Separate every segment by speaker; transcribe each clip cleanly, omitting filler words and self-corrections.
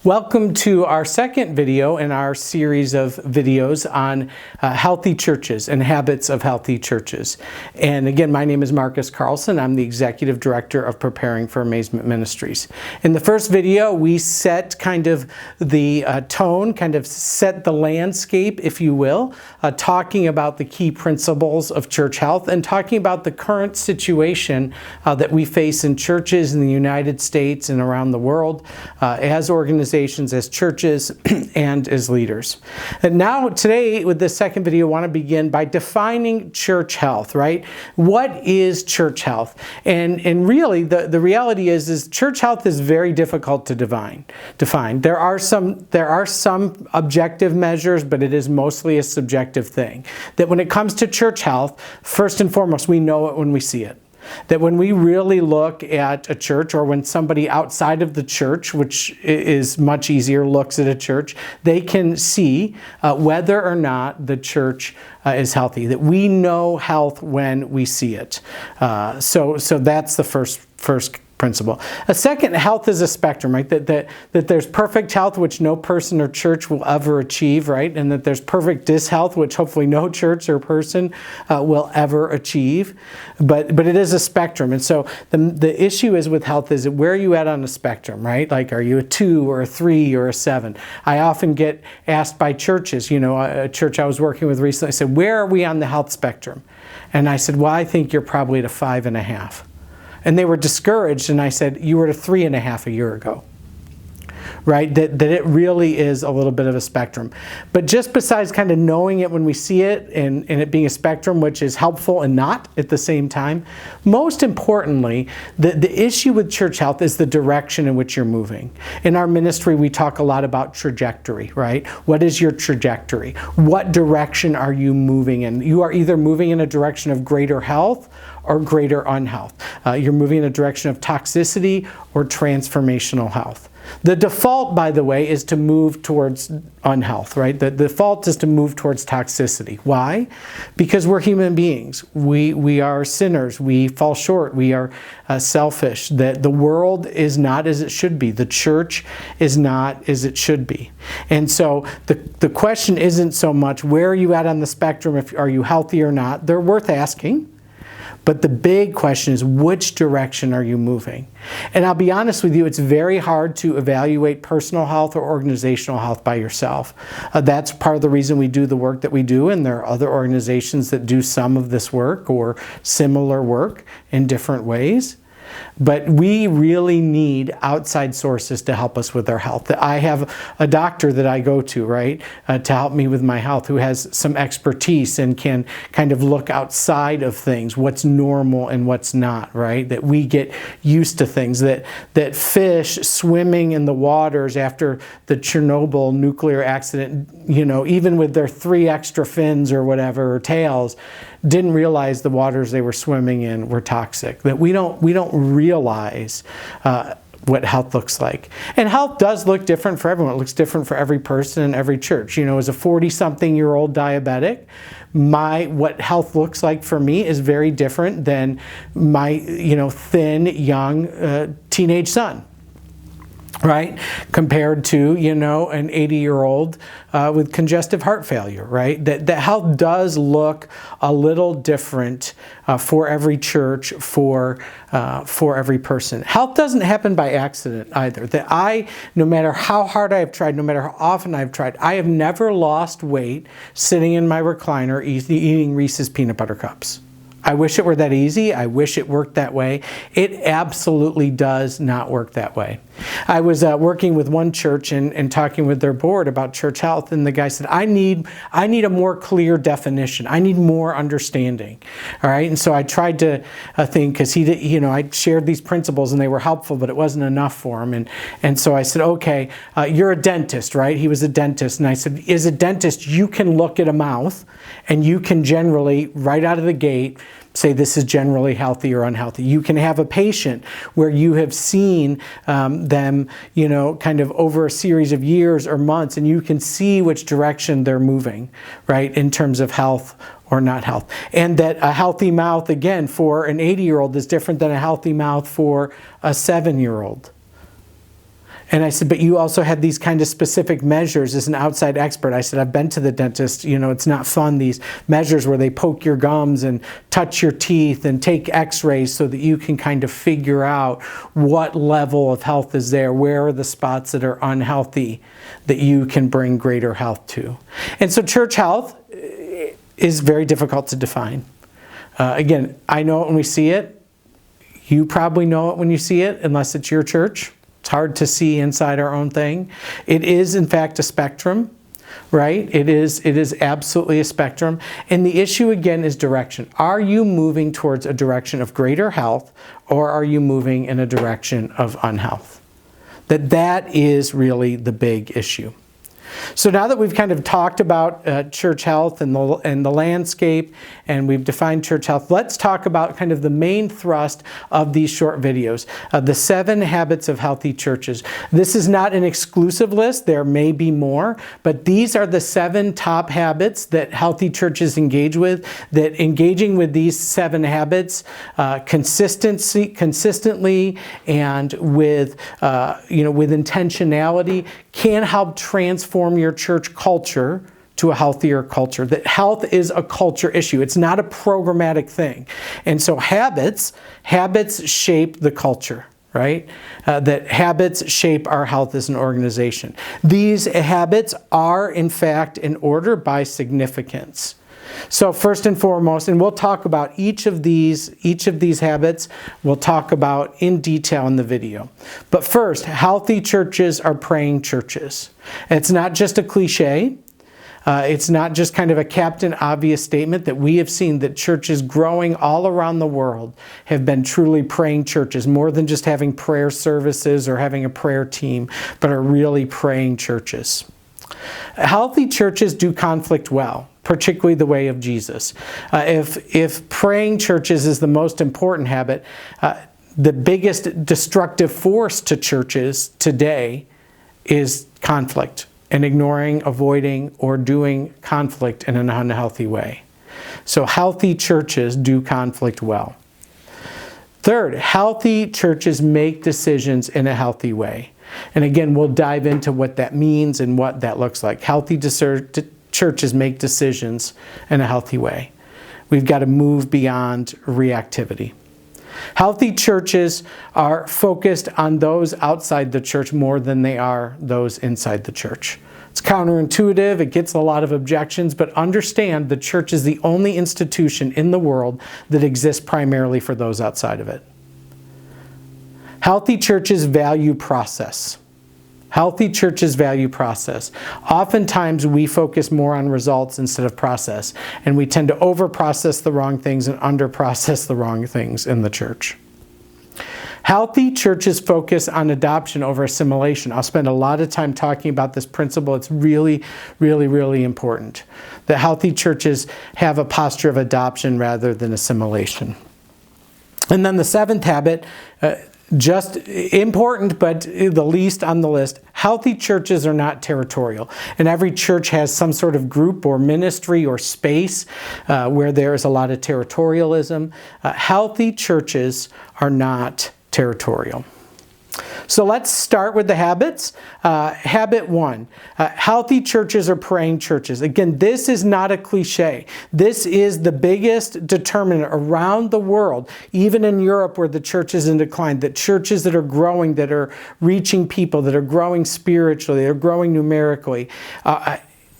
Speaker 1: Welcome to our second video in our series of videos on healthy churches and habits of healthy churches. And again, my name is Marcus Carlson. I'm the Executive Director of Preparing for Amazement Ministries. In the first video, we set kind of the tone, kind of set the landscape, if you will, talking about the key principles of church health and talking about the current situation that we face in churches in the United States and around the world as organizations, as churches, and as leaders. And now today with this second video, I want to begin by defining church health, right? What is church health? And really the reality is church health is very difficult to define. There are some objective measures, but it is mostly a subjective thing. That when it comes to church health, first and foremost, we know it when we see it. That when we really look at a church, or when somebody outside of the church, which is much easier, looks at a church, they can see whether or not the church is healthy. That we know health when we see it. So that's the first principle. A second, health is a spectrum, right? That there's perfect health, which no person or church will ever achieve, right? And that there's perfect dishealth, which hopefully no church or person will ever achieve. But it is a spectrum. And so the issue is with health is where are you at on the spectrum, right? Like, are you a 2 or a 3 or a 7? I often get asked by churches, a church I was working with recently, I said, where are we on the health spectrum? And I said, well, I think you're probably at a 5.5. And they were discouraged, and I said, you were at a 3.5 a year ago. Right? That it really is a little bit of a spectrum. But just besides kind of knowing it when we see it and it being a spectrum, which is helpful and not at the same time, most importantly, the issue with church health is the direction in which you're moving. In our ministry, we talk a lot about trajectory, right? What is your trajectory? What direction are you moving in? You are either moving in a direction of greater health or greater unhealth. You're moving in a direction of toxicity or transformational health. The default, by the way, is to move towards unhealth, right? The default is to move towards toxicity. Why? Because we're human beings. We are sinners. We fall short. We are selfish. That the world is not as it should be. The church is not as it should be. And so the question isn't so much where are you at on the spectrum, are you healthy or not? They're worth asking. But the big question is, which direction are you moving? And I'll be honest with you, it's very hard to evaluate personal health or organizational health by yourself. That's part of the reason we do the work that we do, and there are other organizations that do some of this work or similar work in different ways. But we really need outside sources to help us with our health. I have a doctor that I go to, right, to help me with my health, who has some expertise and can kind of look outside of things, what's normal and what's not, right? That we get used to things, that fish swimming in the waters after the Chernobyl nuclear accident, even with their 3 extra fins or whatever, or tails, didn't realize the waters they were swimming in were toxic. That we don't realize what health looks like. And health does look different for everyone. It looks different for every person in every church. As a 40-something-year-old diabetic, what health looks like for me is very different than my thin, young teenage son. Right? Compared to, an 80-year-old with congestive heart failure, right? That health does look a little different for every church, for every person. Health doesn't happen by accident either. No matter how hard I have tried, no matter how often I've tried, I have never lost weight sitting in my recliner eating Reese's peanut butter cups. I wish it were that easy. I wish it worked that way. It absolutely does not work that way. I was working with one church and talking with their board about church health, and the guy said, I need a more clear definition. I need more understanding. All right, and so I tried to think, because I shared these principles and they were helpful, but it wasn't enough for him. And so I said, okay, you're a dentist, right? He was a dentist, and I said, as a dentist, you can look at a mouth and you can generally, right out of the gate, say this is generally healthy or unhealthy. You can have a patient where you have seen them, kind of over a series of years or months, and you can see which direction they're moving, right, in terms of health or not health. And that a healthy mouth, again, for an 80-year-old is different than a healthy mouth for a 7-year-old. And I said, but you also had these kind of specific measures as an outside expert. I said, I've been to the dentist. It's not fun, these measures where they poke your gums and touch your teeth and take x-rays so that you can kind of figure out what level of health is there, where are the spots that are unhealthy that you can bring greater health to. And so church health is very difficult to define. Again, I know it when we see it. You probably know it when you see it, unless it's your church. It's hard to see inside our own thing. It is, in fact, a spectrum, right? It is absolutely a spectrum. And the issue, again, is direction. Are you moving towards a direction of greater health, or are you moving in a direction of unhealth? That is really the big issue. So now that we've kind of talked about church health and the landscape, and we've defined church health, let's talk about kind of the main thrust of these short videos, the 7 habits of healthy churches. This is not an exclusive list. There may be more, but these are the 7 top habits that healthy churches engage with, that engaging with these 7 habits consistently and with intentionality can help transform your church culture to a healthier culture. That health is a culture issue. It's not a programmatic thing. And so habits shape the culture, right? That habits shape our health as an organization. These habits are, in fact, in order by significance. So first and foremost, and we'll talk about each of these habits, we'll talk about in detail in the video. But first, healthy churches are praying churches. It's not just a cliche. It's not just kind of a captain obvious statement that we have seen that churches growing all around the world have been truly praying churches, more than just having prayer services or having a prayer team, but are really praying churches. Healthy churches do conflict well, particularly the way of Jesus. If praying churches is the most important habit, the biggest destructive force to churches today is conflict and ignoring, avoiding, or doing conflict in an unhealthy way. So healthy churches do conflict well. Third, healthy churches make decisions in a healthy way. And again, we'll dive into what that means and what that looks like. Healthy churches make decisions in a healthy way. We've got to move beyond reactivity. Healthy churches are focused on those outside the church more than they are those inside the church. It's counterintuitive, it gets a lot of objections, but understand the church is the only institution in the world that exists primarily for those outside of it. Healthy churches value process. Healthy churches value process. Oftentimes we focus more on results instead of process, and we tend to over-process the wrong things and under-process the wrong things in the church. Healthy churches focus on adoption over assimilation. I'll spend a lot of time talking about this principle. It's really, really, really important. The healthy churches have a posture of adoption rather than assimilation. And then the 7th habit, just important, but the least on the list. Healthy churches are not territorial. And every church has some sort of group or ministry or space where there is a lot of territorialism. Healthy churches are not territorial. So let's start with the habits. Habit 1, healthy churches are praying churches. Again, this is not a cliche. This is the biggest determinant around the world, even in Europe where the church is in decline, that churches that are growing, that are reaching people, that are growing spiritually, that are growing numerically,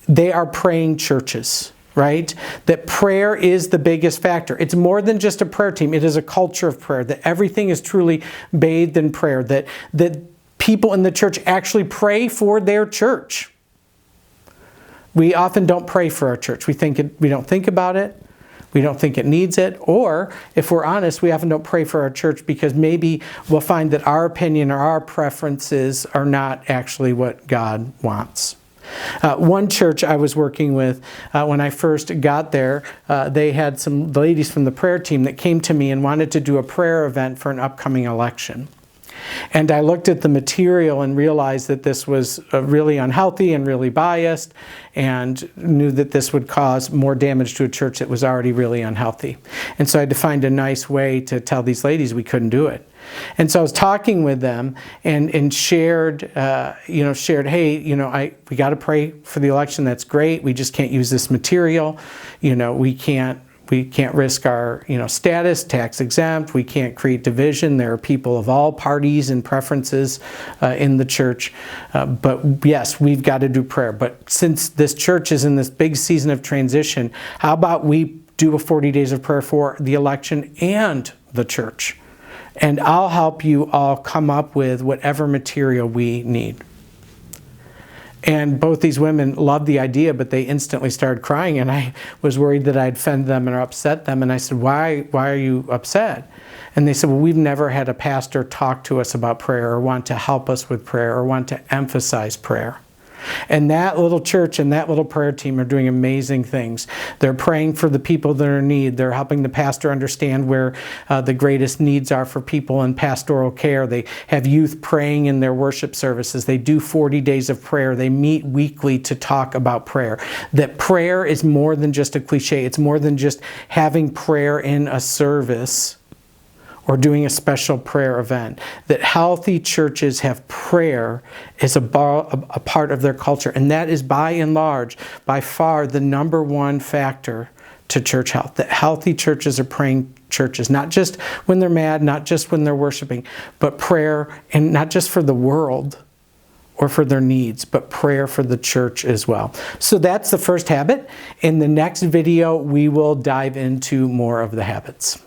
Speaker 1: they are praying churches. Right? That prayer is the biggest factor. It's more than just a prayer team. It is a culture of prayer, that everything is truly bathed in prayer, that people in the church actually pray for their church. We often don't pray for our church. We don't think about it. We don't think it needs it. Or, if we're honest, we often don't pray for our church because maybe we'll find that our opinion or our preferences are not actually what God wants. One church I was working with, when I first got there, they had some ladies from the prayer team that came to me and wanted to do a prayer event for an upcoming election. And I looked at the material and realized that this was really unhealthy and really biased, and knew that this would cause more damage to a church that was already really unhealthy. And so I had to find a nice way to tell these ladies we couldn't do it. And so I was talking with them and shared, hey, we got to pray for the election. That's great. We just can't use this material. We can't risk our, status, tax exempt. We can't create division. There are people of all parties and preferences in the church. But yes, we've got to do prayer. But since this church is in this big season of transition, how about we do a 40 days of prayer for the election and the church? And I'll help you all come up with whatever material we need. And both these women loved the idea, but they instantly started crying, and I was worried that I'd offend them or upset them. And I said, why are you upset? And they said, well, we've never had a pastor talk to us about prayer or want to help us with prayer or want to emphasize prayer. And that little church and that little prayer team are doing amazing things. They're praying for the people that are in need. They're helping the pastor understand where the greatest needs are for people in pastoral care. They have youth praying in their worship services. They do 40 days of prayer. They meet weekly to talk about prayer. That prayer is more than just a cliche. It's more than just having prayer in a service or doing a special prayer event. That healthy churches have prayer as a part of their culture. And that is by and large, by far, the number one factor to church health. That healthy churches are praying churches, not just when they're mad, not just when they're worshiping, but prayer, and not just for the world or for their needs, but prayer for the church as well. So that's the first habit. In the next video, we will dive into more of the habits.